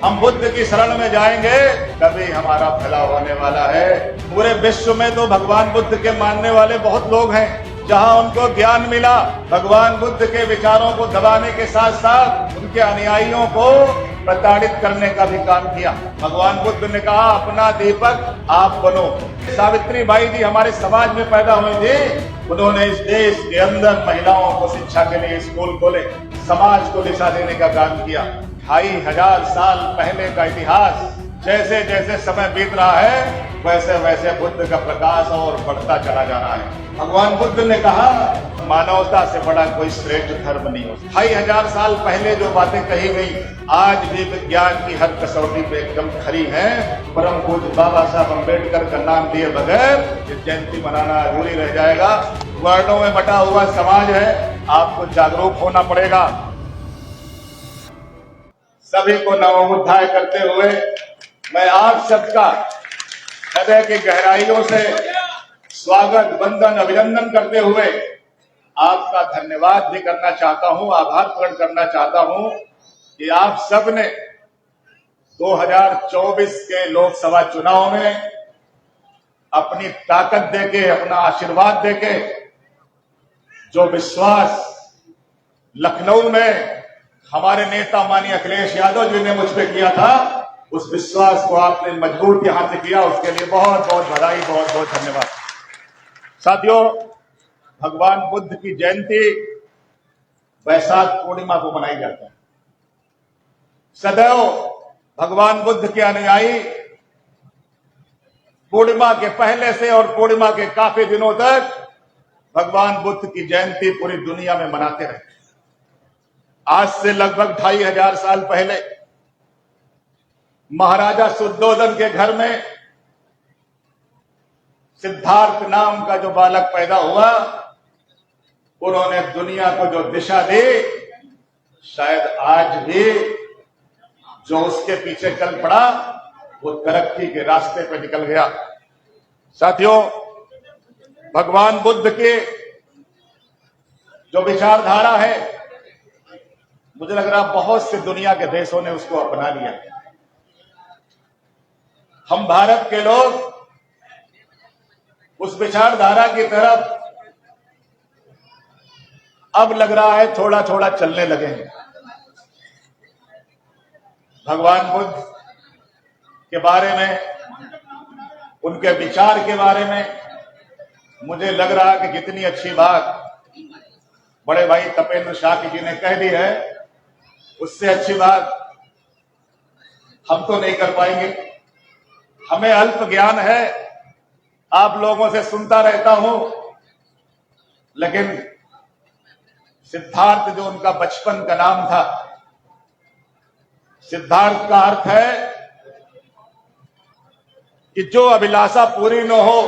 हम बुद्ध की शरण में जाएंगे तभी हमारा भला होने वाला है। पूरे विश्व में तो भगवान बुद्ध के मानने वाले बहुत लोग हैं। जहां उनको ज्ञान मिला, भगवान बुद्ध के विचारों को दबाने के साथ साथ उनके अनुयायियों को प्रताड़ित करने का भी काम किया। भगवान बुद्ध ने कहा, अपना दीपक आप बनो। सावित्री बाई जी हमारे समाज में पैदा हुई थी। उन्होंने इस देश के अंदर महिलाओं को शिक्षा के लिए स्कूल खोले, समाज को दिशा देने का काम किया। 2500 साल पहले का इतिहास, जैसे जैसे समय बीत रहा है वैसे वैसे बुद्ध का प्रकाश और बढ़ता चला जा रहा है। भगवान बुद्ध ने कहा, मानवता से बड़ा कोई श्रेष्ठ धर्म नहीं हो। 2500 साल पहले जो बातें कही गई आज भी विज्ञान की हर कसौटी पे एकदम खरी है। परम पूज्य बाबा साहब अम्बेडकर का नाम दिए बगैर ये जयंती मनाना अधूरी रह जाएगा। वर्णों में बटा हुआ समाज है, आपको जागरूक होना पड़ेगा। सभी को नवोत्थान करते हुए मैं आप सबका हृदय की गहराइयों से स्वागत, वंदन, अभिनंदन करते हुए आपका धन्यवाद भी करना चाहता हूं, आभार प्रकट करना चाहता हूं कि आप सब ने 2024 के लोकसभा चुनाव में अपनी ताकत देके, अपना आशीर्वाद देके जो विश्वास लखनऊ में हमारे नेता माननीय अखिलेश यादव जी ने मुझ पर किया था, उस विश्वास को आपने मजबूत यहां से किया, उसके लिए बहुत बहुत बधाई, बहुत बहुत धन्यवाद। साथियों, भगवान बुद्ध की जयंती वैशाख पूर्णिमा को मनाई जाती है। सदैव भगवान बुद्ध के अनुयायी पूर्णिमा के पहले से और पूर्णिमा के काफी दिनों तक भगवान बुद्ध की जयंती पूरी दुनिया में मनाते रहे। आज से लगभग 2500 साल पहले महाराजा शुद्धोधन के घर में सिद्धार्थ नाम का जो बालक पैदा हुआ, उन्होंने दुनिया को जो दिशा दी, शायद आज भी जो उसके पीछे चल पड़ा वो तरक्की के रास्ते पर निकल गया। साथियों, भगवान बुद्ध की जो विचारधारा है, मुझे लग रहा बहुत से दुनिया के देशों ने उसको अपना लिया। हम भारत के लोग उस विचारधारा की तरफ अब लग रहा है थोड़ा थोड़ा चलने लगे हैं। भगवान बुद्ध के बारे में, उनके विचार के बारे में मुझे लग रहा है कि जितनी अच्छी बात बड़े भाई तपेंद्र शाह जी ने कह दी है, उससे अच्छी बात हम तो नहीं कर पाएंगे। हमें अल्प ज्ञान है, आप लोगों से सुनता रहता हूं, लेकिन सिद्धार्थ जो उनका बचपन का नाम था, सिद्धार्थ का अर्थ है कि जो अभिलाषा पूरी न हो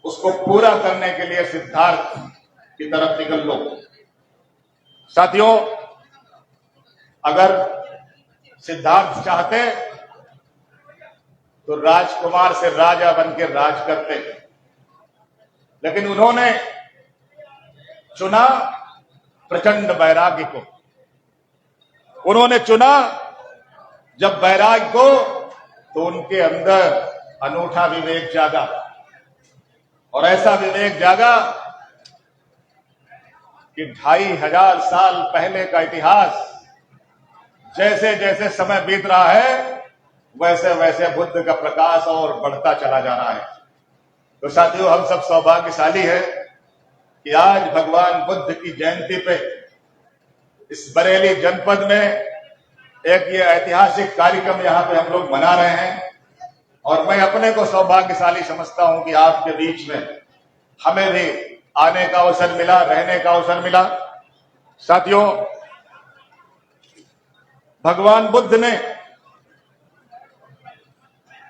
उसको पूरा करने के लिए सिद्धार्थ की तरफ निकल लो। साथियों, अगर सिद्धार्थ चाहते तो राजकुमार से राजा बनकर राज करते, लेकिन उन्होंने चुना प्रचंड वैराग्य को। उन्होंने चुना जब वैराग्य को, तो उनके अंदर अनूठा विवेक जागा, और ऐसा विवेक जागा कि 2500 साल पहले का इतिहास, जैसे जैसे समय बीत रहा है वैसे वैसे बुद्ध का प्रकाश और बढ़ता चला जा रहा है। तो साथियों, हम सब सौभाग्यशाली है कि आज भगवान बुद्ध की जयंती पे इस बरेली जनपद में एक ये ऐतिहासिक कार्यक्रम यहाँ पे हम लोग मना रहे हैं, और मैं अपने को सौभाग्यशाली समझता हूं कि आपके बीच में हमें भी आने का अवसर मिला, रहने का अवसर मिला। साथियों, भगवान बुद्ध ने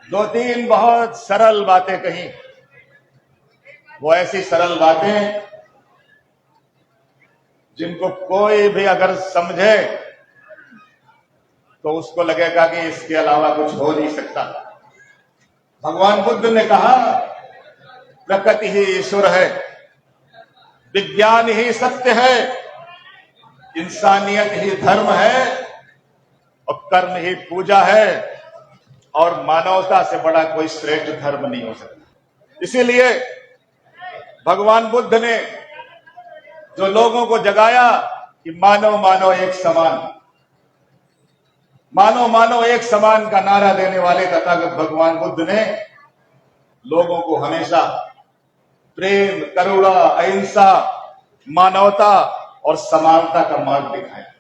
2-3 बहुत सरल बातें कही। वो ऐसी सरल बातें जिनको कोई भी अगर समझे तो उसको लगेगा कि इसके अलावा कुछ हो नहीं सकता। भगवान बुद्ध ने कहा, प्रकृति ही ईश्वर है, विज्ञान ही सत्य है, इंसानियत ही धर्म है, और कर्म ही पूजा है और मानवता से बड़ा कोई श्रेष्ठ धर्म नहीं हो सकता। इसीलिए भगवान बुद्ध ने जो लोगों को जगाया कि मानव मानव एक समान, मानव मानव एक समान का नारा देने वाले तथागत भगवान बुद्ध ने लोगों को हमेशा प्रेम, करुणा, अहिंसा, मानवता और समानता का मार्ग दिखाया।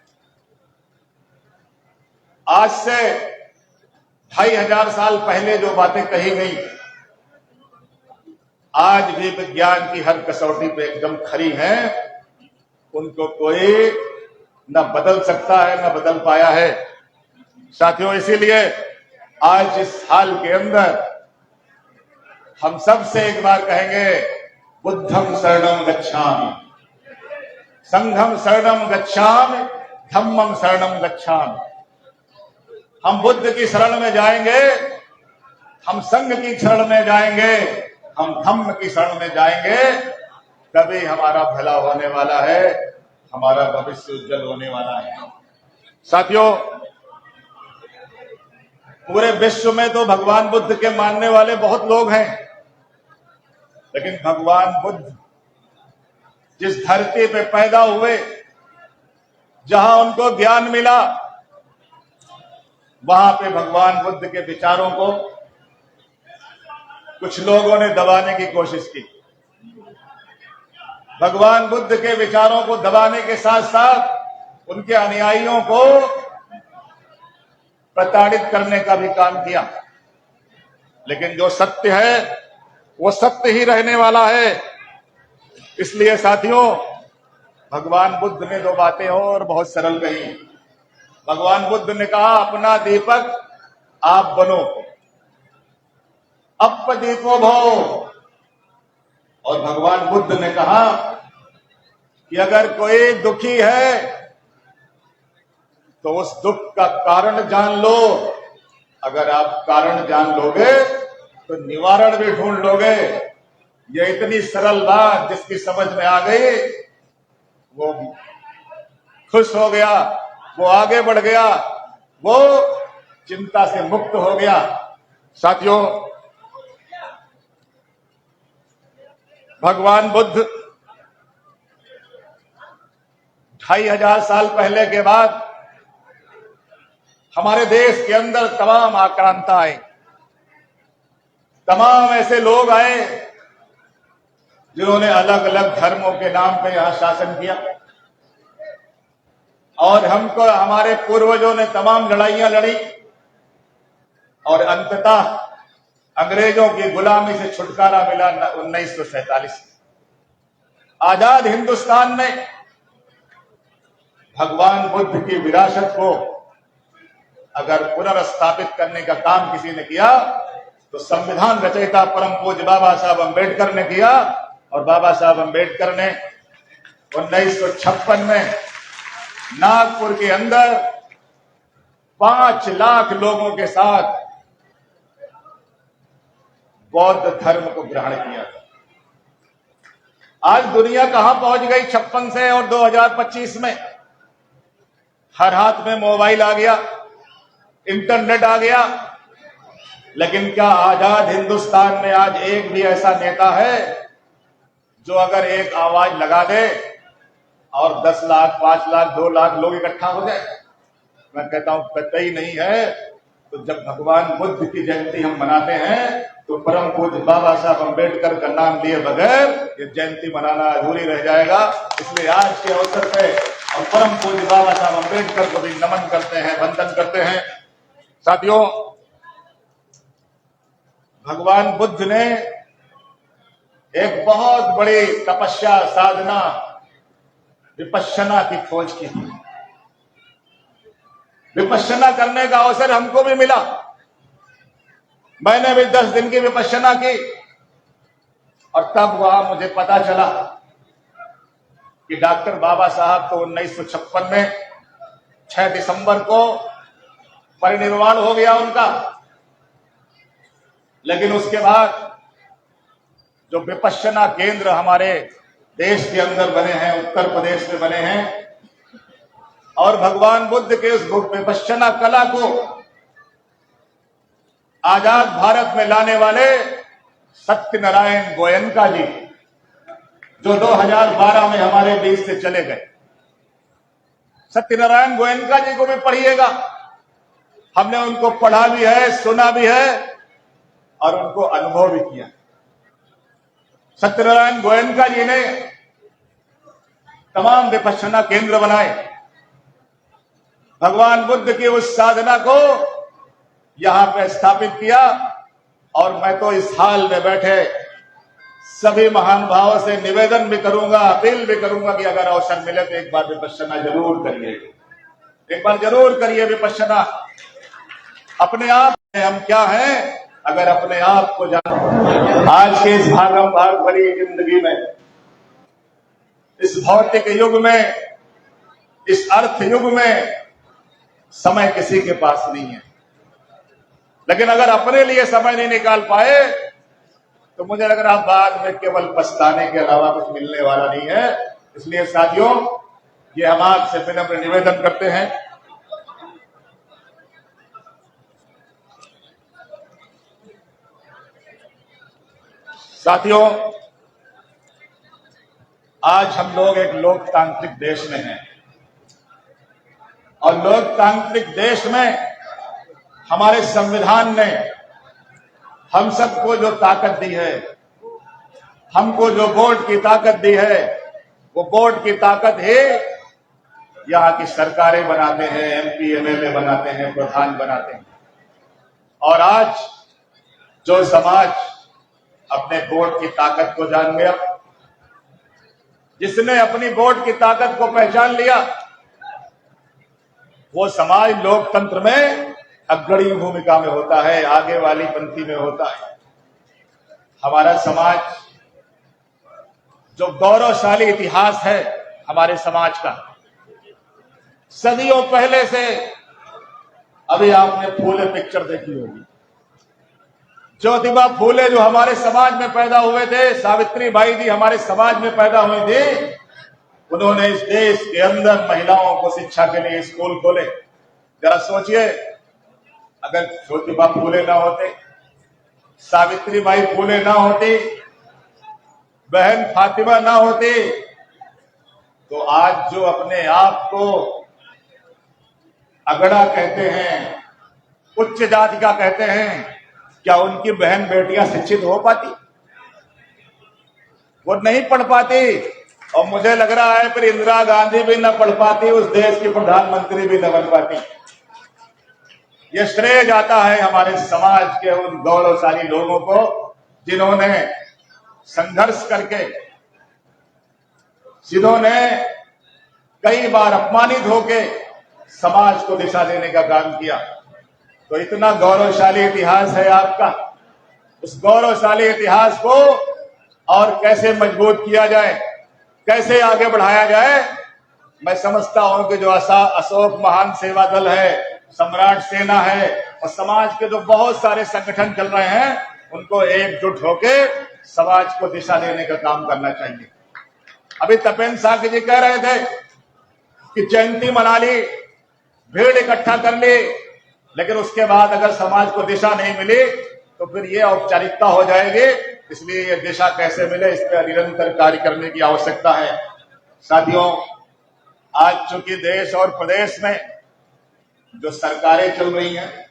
आज से 2500 साल पहले जो बातें कही गई आज भी विज्ञान की हर कसौटी पे एकदम खरी हैं। उनको कोई न बदल सकता है न बदल पाया है। साथियों, इसीलिए आज इस हाल के अंदर हम सब से एक बार कहेंगे, बुद्धं शरणं गच्छामि, संघं शरणं गच्छामि, धम्मं शरणं गच्छामि। हम बुद्ध की शरण में जाएंगे, हम संघ की शरण में जाएंगे, हम धम्म की शरण में जाएंगे, तभी हमारा भला होने वाला है, हमारा भविष्य उज्जवल होने वाला है। साथियों, पूरे विश्व में तो भगवान बुद्ध के मानने वाले बहुत लोग हैं, लेकिन भगवान बुद्ध जिस धरती पे पैदा हुए, जहां उनको ज्ञान मिला, वहां पे भगवान बुद्ध के विचारों को कुछ लोगों ने दबाने की कोशिश की। भगवान बुद्ध के विचारों को दबाने के साथ साथ उनके अनुयायियों को प्रताड़ित करने का भी काम किया। लेकिन जो सत्य है वो सत्य ही रहने वाला है। इसलिए साथियों, भगवान बुद्ध ने दो बातें और बहुत सरल कही। भगवान बुद्ध ने कहा, अपना दीपक आप बनो, अपदीपो भव। और भगवान बुद्ध ने कहा कि अगर कोई दुखी है तो उस दुख का कारण जान लो। अगर आप कारण जान लोगे तो निवारण भी ढूंढ लोगे। ये इतनी सरल बात जिसकी समझ में आ गई वो खुश हो गया, वो आगे बढ़ गया, वो चिंता से मुक्त हो गया। साथियों, भगवान बुद्ध 2500 साल पहले के बाद हमारे देश के अंदर तमाम आक्रांता आई, तमाम ऐसे लोग आए जिन्होंने अलग अलग धर्मों के नाम पे यहां शासन किया। और हमको हमारे पूर्वजों ने तमाम लड़ाइयां लड़ी और अंततः अंग्रेजों की गुलामी से छुटकारा मिला 1947। आजाद हिंदुस्तान में भगवान बुद्ध की विरासत को अगर पुनर्स्थापित करने का काम किसी ने किया तो संविधान रचयिता परम पूज्य बाबा साहब अम्बेडकर ने किया। और बाबा साहब अम्बेडकर ने 1956 में नागपुर के अंदर 5 लाख लोगों के साथ बौद्ध धर्म को ग्रहण किया। आज दुनिया कहां पहुंच गई 56 से और 2025 में? हर हाथ में मोबाइल आ गया, इंटरनेट आ गया। लेकिन क्या आजाद हिंदुस्तान में आज एक भी ऐसा नेता है जो अगर एक आवाज लगा दे और 10 लाख, 5 लाख, 2 लाख लोग इकट्ठा हो जाए? मैं कहता हूं कतई नहीं है। तो जब भगवान बुद्ध की जयंती हम मनाते हैं तो परम पूज्य बाबा साहब अम्बेडकर का नाम लिए बगैर ये जयंती मनाना अधूरी रह जाएगा। इसलिए आज के अवसर पे हम परम पूज्य बाबा साहब अम्बेडकर को भी नमन करते हैं, वंदन करते हैं। साथियों, भगवान बुद्ध ने एक बहुत बड़ी तपस्या, साधना, विपश्यना की खोज की। विपश्यना करने का अवसर हमको भी मिला। मैंने भी 10 दिन की विपश्यना की और तब वहां मुझे पता चला कि डॉक्टर बाबा साहब तो 1956 में 6 दिसंबर को परिनिर्वाण हो गया उनका। लेकिन उसके बाद जो विपश्यना केंद्र हमारे देश के अंदर बने हैं, उत्तर प्रदेश में बने हैं, और भगवान बुद्ध के उस विपश्यना कला को आजाद भारत में लाने वाले सत्यनारायण गोयनका जी, जो 2012 में हमारे बीच से चले गए। सत्यनारायण गोयनका जी को भी पढ़िएगा, हमने उनको पढ़ा भी है, सुना भी है और उनको अनुभव भी किया। सत्यनारायण गोयनका जी ने तमाम विपश्यना केंद्र बनाए, भगवान बुद्ध की उस साधना को यहां पे स्थापित किया। और मैं तो इस हाल में बैठे सभी महान भावों से निवेदन भी करूंगा, अपील भी करूंगा कि अगर अवसर मिले तो एक बार विपश्यना जरूर करिए, एक बार जरूर करिए विपश्यना। अपने आप में हम क्या हैं अगर अपने आप को जान। आज के इस भागम भाग भरी जिंदगी में, इस भौतिक युग में, इस अर्थ युग में समय किसी के पास नहीं है, लेकिन अगर अपने लिए समय नहीं निकाल पाए तो मुझे लग रहा बाद में केवल पछताने के अलावा कुछ मिलने वाला नहीं है। इसलिए साथियों, ये हम आपसे विनम्र निवेदन करते हैं, साथियों, आज हम लोग एक लोकतांत्रिक देश में हैं और लोकतांत्रिक देश में हमारे संविधान ने हम सबको जो ताकत दी है, हमको जो वोट की ताकत दी है, वो वोट की ताकत ही यहाँ की सरकारें बनाते हैं, एमपी एमएलए बनाते हैं, प्रधान बनाते हैं। और आज जो समाज अपने वोट की ताकत को जान गया, जिसने अपनी वोट की ताकत को पहचान लिया, वो समाज लोकतंत्र में अग्रणी भूमिका में होता है, आगे वाली पंक्ति में होता है। हमारा समाज जो गौरवशाली इतिहास है हमारे समाज का, सदियों पहले से, अभी आपने फूले पिक्चर देखी होगी, ज्योतिबा फूले जो हमारे समाज में पैदा हुए थे, सावित्री बाई जी हमारे समाज में पैदा हुई थी, उन्होंने इस देश के अंदर महिलाओं को शिक्षा के लिए स्कूल खोले। जरा सोचिए, अगर ज्योतिबा फूले ना होते, सावित्री बाई फूले ना होती, बहन फातिमा ना होती, तो आज जो अपने आप को अगड़ा कहते हैं, उच्च जाति का कहते हैं, क्या उनकी बहन बेटियां शिक्षित हो पाती? वो नहीं पढ़ पाती। और मुझे लग रहा है फिर इंदिरा गांधी भी न पढ़ पाती, उस देश की प्रधानमंत्री भी न बन पाती। ये श्रेय जाता है हमारे समाज के उन गौरवशाली लोगों को, जिन्होंने संघर्ष करके, जिन्होंने कई बार अपमानित होके समाज को दिशा देने का काम किया। तो इतना गौरवशाली इतिहास है आपका, उस गौरवशाली इतिहास को और कैसे मजबूत किया जाए, कैसे आगे बढ़ाया जाए। मैं समझता हूं कि जो अशोक महान सेवा दल है, सम्राट सेना है और समाज के जो बहुत सारे संगठन चल रहे हैं, उनको एकजुट होके समाज को दिशा देने का काम करना चाहिए। अभी तपेंद्र साहब जी कह रहे थे कि जयंती मना ली, भीड़ इकट्ठा कर ली, लेकिन उसके बाद अगर समाज को दिशा नहीं मिली तो फिर ये औपचारिकता हो जाएगी। इसलिए ये दिशा कैसे मिले, इस पर निरंतर कार्य करने की आवश्यकता है। साथियों, आज चूंकि देश और प्रदेश में जो सरकारें चल रही हैं,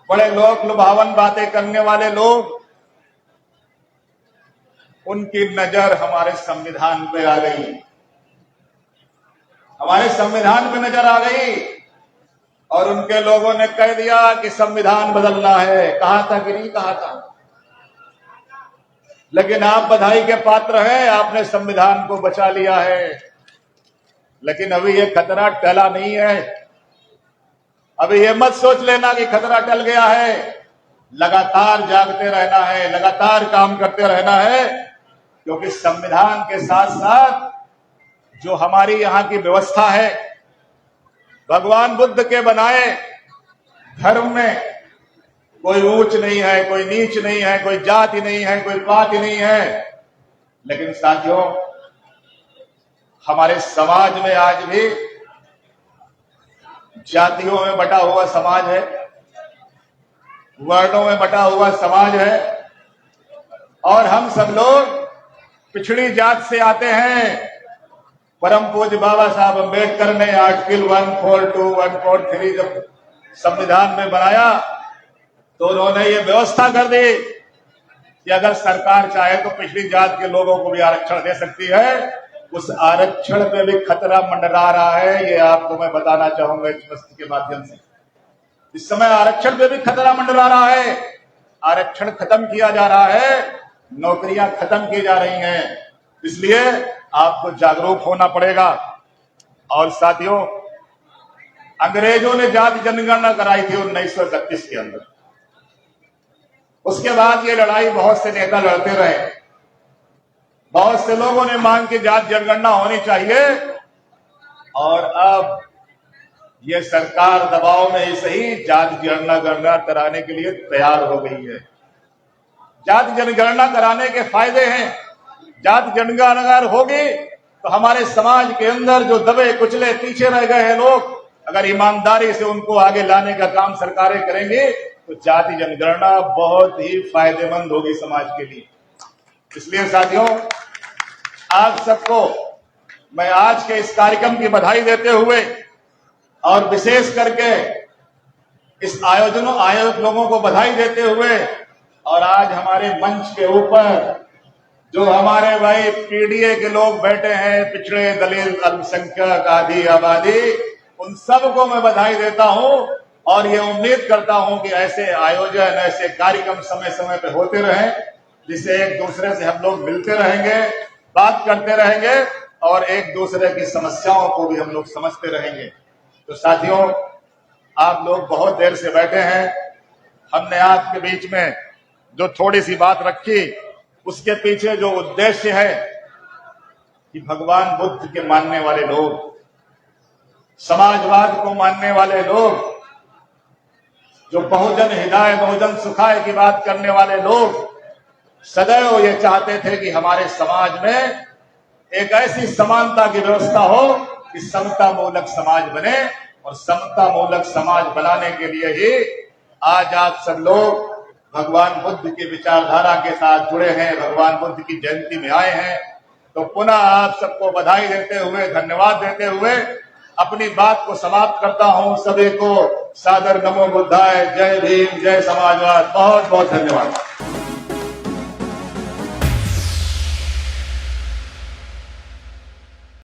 बड़े लोक लुभावन बातें करने वाले लोग, उनकी नजर हमारे संविधान पे आ गई, हमारे संविधान पे नजर आ गई और उनके लोगों ने कह दिया कि संविधान बदलना है। कहा था कि नहीं कहा था? लेकिन आप बधाई के पात्र हैं, आपने संविधान को बचा लिया है। लेकिन अभी ये खतरा टला नहीं है। अभी ये मत सोच लेना कि खतरा टल गया है। लगातार जागते रहना है, लगातार काम करते रहना है, क्योंकि संविधान के साथ साथ जो हमारी यहाँ की व्यवस्था है, भगवान बुद्ध के बनाए धर्म में कोई ऊंच नहीं है, कोई नीच नहीं है, कोई जाति नहीं है, कोई पाति नहीं है। लेकिन साथियों, हमारे समाज में आज भी जातियों में बटा हुआ समाज है, वर्णों में बटा हुआ समाज है और हम सब लोग पिछड़ी जात से आते हैं। परम पूज्य बाबा साहब अम्बेडकर ने आर्टिकल 142, 143 जब संविधान में बनाया तो उन्होंने ये व्यवस्था कर दी कि अगर सरकार चाहे तो पिछड़ी जात के लोगों को भी आरक्षण दे सकती है। उस आरक्षण पे भी खतरा मंडरा रहा है, ये आपको मैं बताना चाहूंगा इस वस्तु के माध्यम से। इस समय आरक्षण पे भी खतरा मंडरा रहा है, आरक्षण खत्म किया जा रहा है, नौकरियां खत्म की जा रही हैं, इसलिए आपको जागरूक होना पड़ेगा। और साथियों, अंग्रेजों ने जाति जनगणना कराई थी 1931 के अंदर। उसके बाद ये लड़ाई बहुत से नेता लड़ते रहे, बहुत से लोगों ने मांग की जाति जनगणना होनी चाहिए और अब ये सरकार दबाव में ही सही जाति जनगणना कराने के लिए तैयार हो गई है। जाति जनगणना कराने के फायदे हैं। जाति जनगणना अगर होगी तो हमारे समाज के अंदर जो दबे कुचले पीछे रह गए हैं लोग, अगर ईमानदारी से उनको आगे लाने का काम सरकारें करेंगी तो जाति जनगणना बहुत ही फायदेमंद होगी समाज के लिए। इसलिए साथियों, आप सबको मैं आज के इस कार्यक्रम की बधाई देते हुए और विशेष करके इस आयोजक लोगों को बधाई देते हुए और आज हमारे मंच के ऊपर जो हमारे भाई पीडीए के लोग बैठे हैं, पिछड़े दलित अल्पसंख्यक आदि आबादी, उन सबको मैं बधाई देता हूं और ये उम्मीद करता हूं कि ऐसे आयोजन, ऐसे कार्यक्रम समय समय पे होते रहें, जिससे एक दूसरे से हम लोग मिलते रहेंगे, बात करते रहेंगे और एक दूसरे की समस्याओं को भी हम लोग समझते रहेंगे। तो साथियों, आप लोग बहुत देर से बैठे हैं, हमने आपके बीच में जो थोड़ी सी बात रखी उसके पीछे जो उद्देश्य है कि भगवान बुद्ध के मानने वाले लोग, समाजवाद को मानने वाले लोग, जो बहुजन हिताय बहुजन सुखाय की बात करने वाले लोग सदैव ये चाहते थे कि हमारे समाज में एक ऐसी समानता की व्यवस्था हो कि समता मूलक समाज बने, और समता मूलक समाज बनाने के लिए ही आज आप सब लोग भगवान बुद्ध की विचारधारा के साथ जुड़े हैं, भगवान बुद्ध की जयंती में आए हैं। तो पुनः आप सबको बधाई देते हुए, धन्यवाद देते हुए अपनी बात को समाप्त करता हूं। सभी को सादर नमो बुद्धाय, जय भीम, जय समाजवाद, बहुत बहुत धन्यवाद।